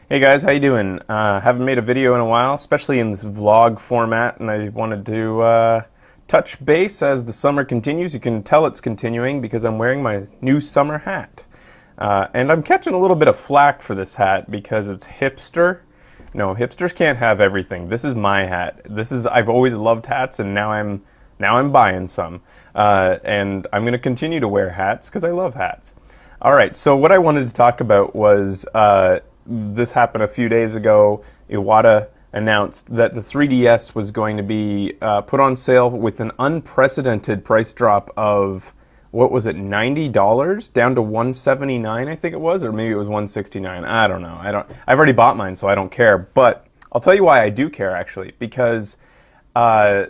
Hey guys, how you doing? Haven't made a video in a while, especially in this vlog format, and I wanted to touch base as the summer continues. You can tell it's continuing because I'm wearing my new summer hat. And I'm catching a little bit of flack for this hat because it's hipster. No, hipsters can't have everything. This is my hat. I've always loved hats, and now I'm buying some. And I'm going to continue to wear hats because I love hats. All right, so what I wanted to talk about was this happened a few days ago. IWATA announced that the 3DS was going to be put on sale with an unprecedented price drop of, what was it, $90 down to $179, I think it was, or maybe it was $169. I don't know. I've already bought mine, so I don't care. But I'll tell you why I do care, actually, because I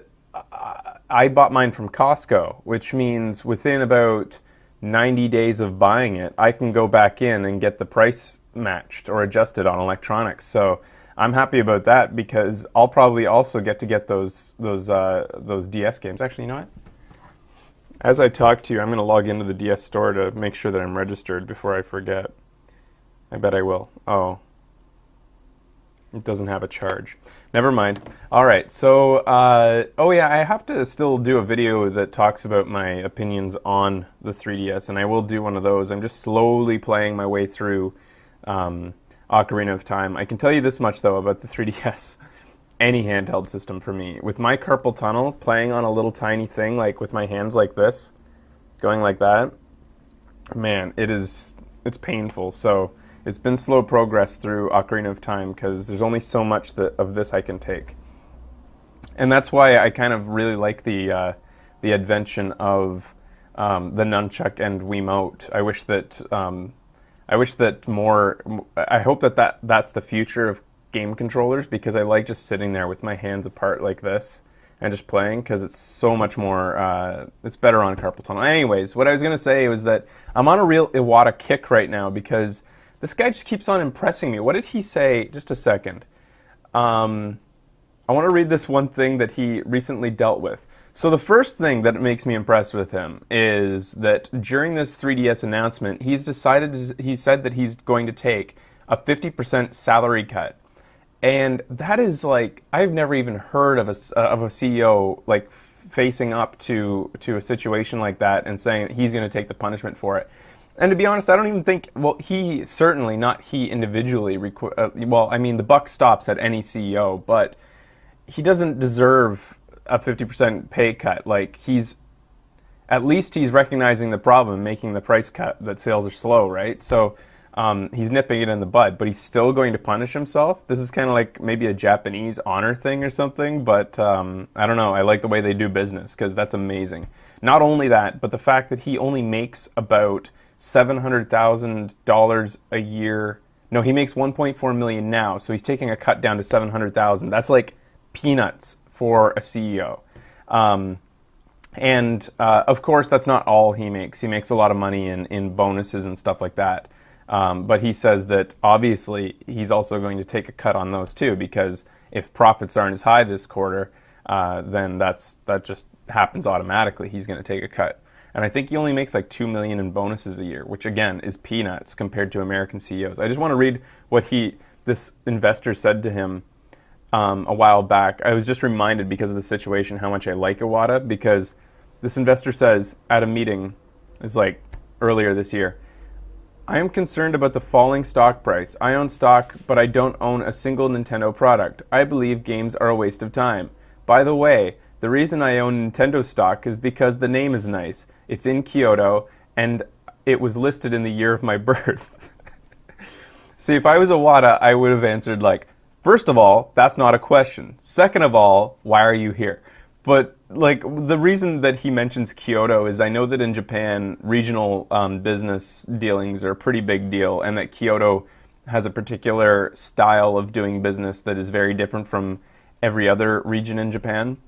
bought mine from Costco, which means within about 90 days of buying it, I can go back in and get the price matched or adjusted on electronics. So I'm happy about that because I'll probably also get those DS games. Actually, you know what? As I talk to you, I'm going to log into the DS store to make sure that I'm registered before I forget. I bet I will. Oh. It doesn't have a charge. Never mind. All right, so, oh yeah, I have to still do a video that talks about my opinions on the 3DS, and I will do one of those. I'm just slowly playing my way through Ocarina of Time. I can tell you this much, though, about the 3DS. Any handheld system for me. With my carpal tunnel, playing on a little tiny thing, like with my hands like this, going like that, man, it's painful. So it's been slow progress through Ocarina of Time because there's only so much of this I can take. And that's why I kind of really like the invention of the nunchuck and Wiimote. I hope that's the future of game controllers, because I like just sitting there with my hands apart like this and just playing, because it's so much more, it's better on carpal tunnel. Anyways, what I was going to say was that I'm on a real Iwata kick right now because this guy just keeps on impressing me. What did he say? Just a second. I want to read this one thing that he recently dealt with. So the first thing that makes me impressed with him is that during this 3DS announcement, he said that he's going to take a 50% salary cut. And that is like, I've never even heard of a CEO like facing up to a situation like that and saying that he's going to take the punishment for it. And to be honest, I don't even think, well, not he individually, well, I mean, the buck stops at any CEO, but he doesn't deserve a 50% pay cut. Like, at least he's recognizing the problem, making the price cut, that sales are slow, right? So he's nipping it in the bud, but he's still going to punish himself. This is kind of like maybe a Japanese honor thing or something, but I don't know. I like the way they do business because that's amazing. Not only that, but the fact that he only makes about $700,000 a year. No, he makes $1.4 million now, so he's taking a cut down to $700,000. That's like peanuts for a CEO. Of course, that's not all he makes. He makes a lot of money in bonuses and stuff like that. But he says that obviously he's also going to take a cut on those too, because if profits aren't as high this quarter, then that just happens automatically. He's going to take a cut. And I think he only makes like $2 million in bonuses a year, which again is peanuts compared to American CEOs. I just want to read what this investor said to him a while back. I was just reminded because of the situation how much I like Iwata, because this investor says at a meeting, it's like earlier this year, "I am concerned about the falling stock price. I own stock, but I don't own a single Nintendo product. I believe games are a waste of time. By the way, the reason I own Nintendo stock is because the name is nice. It's in Kyoto, and it was listed in the year of my birth." See, if I was Iwata, I would have answered like, first of all, that's not a question. Second of all, why are you here? But like, the reason that he mentions Kyoto is I know that in Japan, regional business dealings are a pretty big deal, and that Kyoto has a particular style of doing business that is very different from every other region in Japan.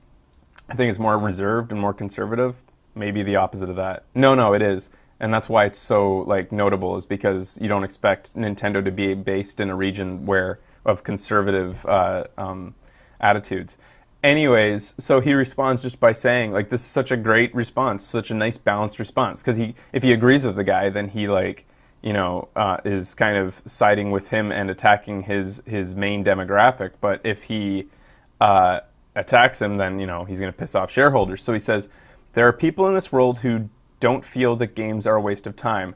I think it's more reserved and more conservative. Maybe the opposite of that. No, it is. And that's why it's so like notable, is because you don't expect Nintendo to be based in a region of conservative attitudes. Anyways, so he responds just by saying, like, this is such a great response, such a nice balanced response, because if he agrees with the guy, then he is kind of siding with him and attacking his main demographic. But if he attacks him, then he's going to piss off shareholders. So he says, there are people in this world who don't feel that games are a waste of time.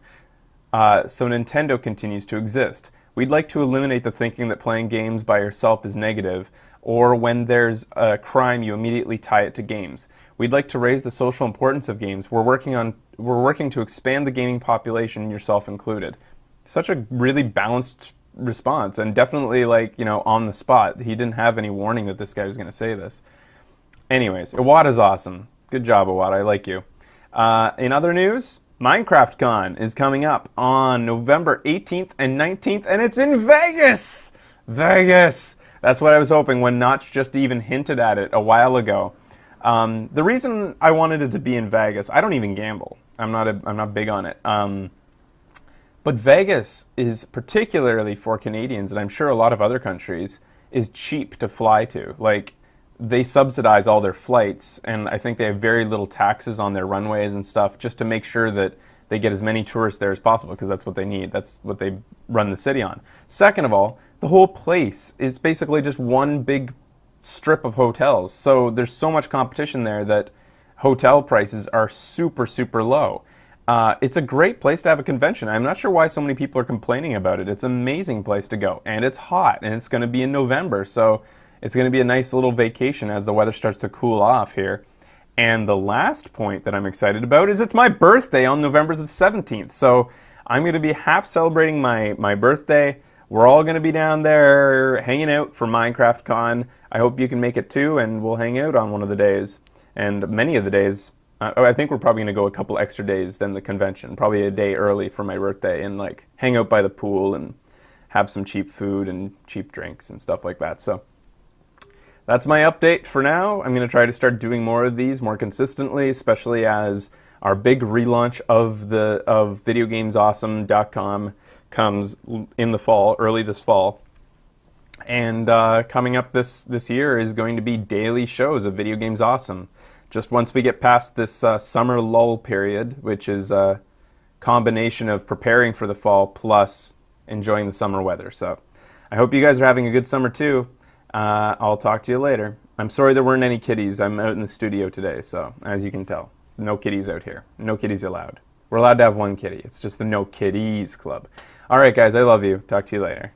So Nintendo continues to exist. We'd like to eliminate the thinking that playing games by yourself is negative, or when there's a crime, you immediately tie it to games. We'd like to raise the social importance of games. We're working to expand the gaming population, yourself included. Such a really balanced response, and definitely on the spot. He didn't have any warning that this guy was going to say this. Anyways, IWATA's awesome. Good job, IWATA. I like you. In other news, Minecraft Con is coming up on November 18th and 19th, and it's in Vegas! Vegas! That's what I was hoping when Notch just even hinted at it a while ago. The reason I wanted it to be in Vegas, I don't even gamble. I'm not big on it. But Vegas is, particularly for Canadians, and I'm sure a lot of other countries, is cheap to fly to. Like, they subsidize all their flights, and I think they have very little taxes on their runways and stuff, just to make sure that they get as many tourists there as possible, because that's what they need. That's what they run the city on. Second of all, the whole place is basically just one big strip of hotels. So there's so much competition there that hotel prices are super, super low. It's a great place to have a convention. I'm not sure why so many people are complaining about it. It's an amazing place to go, and it's hot, and it's going to be in November, so it's going to be a nice little vacation as the weather starts to cool off here. And the last point that I'm excited about is it's my birthday on November the 17th, so I'm going to be half celebrating my birthday. We're all going to be down there hanging out for Minecraft Con. I hope you can make it too, and we'll hang out on one of the days. And many of the days, I think we're probably going to go a couple extra days than the convention, probably a day early for my birthday, and hang out by the pool and have some cheap food and cheap drinks and stuff like that. So that's my update for now. I'm going to try to start doing more of these more consistently, especially as our big relaunch of VideoGamesAwesome.com comes in the fall, early this fall. And coming up this year is going to be daily shows of Video Games Awesome. Just once we get past this summer lull period, which is a combination of preparing for the fall plus enjoying the summer weather. So I hope you guys are having a good summer too. I'll talk to you later. I'm sorry there weren't any kitties. I'm out in the studio today, so as you can tell, no kitties out here. No kitties allowed. We're allowed to have one kitty. It's just the No Kitties Club. All right, guys, I love you. Talk to you later.